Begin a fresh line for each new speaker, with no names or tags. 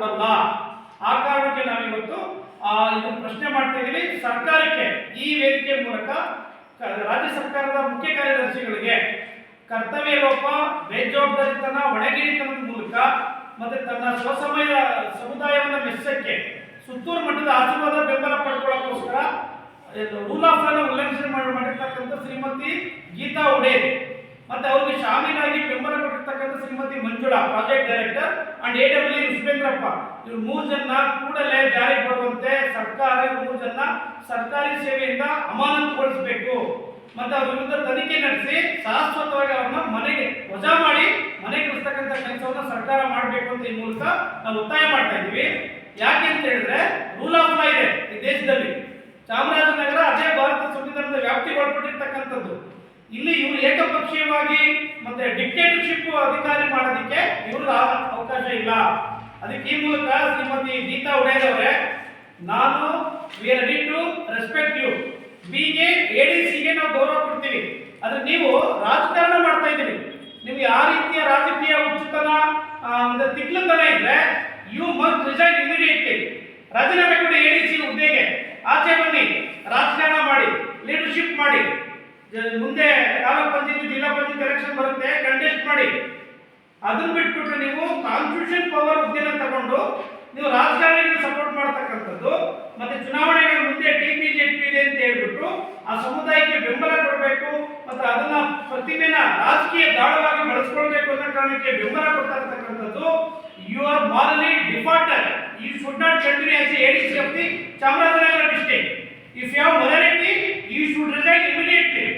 ಕೊಡಲ್ಲ. ಆ ಕಾರಣಕ್ಕೆ ನಾವಿವತ್ತು ಇದನ್ನು ಪ್ರಶ್ನೆ ಮಾಡ್ತಾ ಇದ್ದೀವಿ ಸರ್ಕಾರಕ್ಕೆ. ಈ ವೇದಿಕೆ ಮೂಲಕ ರಾಜ್ಯ ಸರ್ಕಾರದ ಮುಖ್ಯ ಕಾರ್ಯದರ್ಶಿಗಳಿಗೆ ಕರ್ತವ್ಯ ಲೋಪ, ಬೇಜವಾಬ್ದಾರಿತನ, ಒಣಗಿಡಿತನದ ಮೂಲಕ ಮತ್ತೆ ತನ್ನ ಸ್ವಸಮಯ ಸಮುದಾಯವನ್ನು ಮೆಚ್ಚಕ್ಕೆ ಸುತ್ತೂರು ಮಟ್ಟದ ಆಶೀರ್ವಾದ ಬೆಂಬಲ ಪಡ್ಕೊಳ್ಳೋಕ್ಕೋಸ್ಕರ ರೂಲ್ ಆಫ್ ಲಾನ ಉಲ್ಲಂಘನೆ ಮಾಡಿರ್ತಕ್ಕಂಥ ಶ್ರೀಮತಿ ಗೀತಾ ಉಡೇರ್ ಮತ್ತೆ ಅವ್ರಿಗೆ ಶಾಮೀಲಾಗಿ ಬೆಂಬಲ ಕೊಟ್ಟಿರ್ತಕ್ಕಂಥ Shrimati Manjula, project director, and AW ವಿಶ್ವೇಂದ್ರಪ್ಪ, ಇವರು 3 ಜನ ಕೂಡಲೇ ಜಾರಿಗೆ ಬರುವಂತೆ ಸರ್ಕಾರ 3 ಜನ ಸರ್ಕಾರಿ ಸೇವೆಯಿಂದ ಅಮಾನತುಗೊಳಿಸಬೇಕು. ಮತ್ತೆ ಅವ್ರ ವಿರುದ್ಧ ತನಿಖೆ ನಡೆಸಿ ಶಾಶ್ವತವಾಗಿ ಅವ್ರನ್ನ ಮನೆಗೆ ವಜಾ ಮಾಡಿ ಮನೆ ಕಳಿಸ್ತಕ್ಕಂಥ ಕೆಲಸವನ್ನ ಸರ್ಕಾರ ಮಾಡಬೇಕು ಅಂತ ಈ ಮೂಲಕ ನಾವು ಒತ್ತಾಯ ಮಾಡ್ತಾ ಇದ್ದೀವಿ. ಯಾಕೆ ಅಂತ ಹೇಳಿದ್ರೆ ರೂಲ್ ಆಫ್ ಲಾ ಇದೆ ಈ ದೇಶದಲ್ಲಿ. ಚಾಮರಾಜನಗರ ಅದೇ ಭಾರತ ಸಂವಿಧಾನದ ವ್ಯಾಪ್ತಿಗೆ ಒಳಪಟ್ಟಿರ್ತಕ್ಕಂಥದ್ದು. ಇಲ್ಲಿ ಇವರು ಏಕಪಕ್ಷೀಯವಾಗಿ ಮತ್ತೆ ಡಿಕ್ಟೇಟರ್ಶಿಪ್ ಅಧಿಕಾರಿ ಮಾಡೋದಕ್ಕೆ ಇವ್ರಿಗೆ ಅವಕಾಶ ಇಲ್ಲ. ಅದಕ್ಕೆ ಈ ಮೂಲಕ ಶ್ರೀಮತಿ ಗೀತಾ ಉಡೇರ್ ಅವರೇ, ನಾನು we are ready to respect you. ಬಿಗೆ ADCಗೆ ನಾವು ಗೌರವ ಕೊಡ್ತೀವಿ. ಆದ್ರೆ ನೀವು ರಾಜಕಾರಣ ಮಾಡ್ತಾ ಇದ್ದೀರಿ. ನಿಮ್ಗೆ ಆ ರೀತಿಯ ರಾಜಕೀಯ ಉಚಿತನ ತಿಕ್ಲತನ ಇದ್ರೆ ಯು ಮಸ್ಟ್ ರಿಸೈನ್ ಇಮಿಡಿಯೇಟ್ಲಿ. ರಾಜೀನಾಮೆ ಕೊಡಿ ADC ಹುದ್ದೆಗೆ. ಆಚೆ ಬನ್ನಿ, ರಾಜಕಾರಣ ಮಾಡಿ, ಲೀಡರ್ಶಿಪ್ ಮಾಡಿ. ಮುಂದೆ ತಾಲೂಕ್ ಪಂಚಾಯತ್, ಜಿಲ್ಲಾ ಪಂಚಾಯತ್ ಎಲೆಕ್ಷನ್ ಬರುತ್ತೆ, ಕಂಟೆಸ್ಟ್ ಮಾಡಿ. ಅದನ್ನ ಬಿಟ್ಬಿಟ್ರೆ ನೀವು ಕಾನ್ಸ್ಟಿಟ್ಯೂಷನ್ ಪವರ್ ಹುದ್ದೆನ ತಗೊಂಡು ನೀವು ರಾಜಕಾರಣಿಗಳಿಗೆ ಸಪೋರ್ಟ್ ಮಾಡತಕ್ಕಂಥದ್ದು, ಮತ್ತೆ ಚುನಾವಣೆಗಳ ಮುಂದೆ TPJP ಇದೆ ಅಂತ ಹೇಳ್ಬಿಟ್ಟು ಆ ಸಮುದಾಯಕ್ಕೆ ಬೆಂಬಲ ಕೊಡಬೇಕು, ಮತ್ತೆ ಅದನ್ನ ಪ್ರತಿಮೆನ ರಾಜಕೀಯ ದಾಳವಾಗಿ ಬಳಸ್ಕೊಳ್ಬೇಕು ಅನ್ನೋ ಕಾರಣಕ್ಕೆ ಬೆಂಬಲ ಕೊಡ್ತಾ ಇರ್ತಕ್ಕಂಥದ್ದು. You are morally defaulter. You should not continue as ADC of the Chamarajanagar district. If you have morality, you should resign immediately.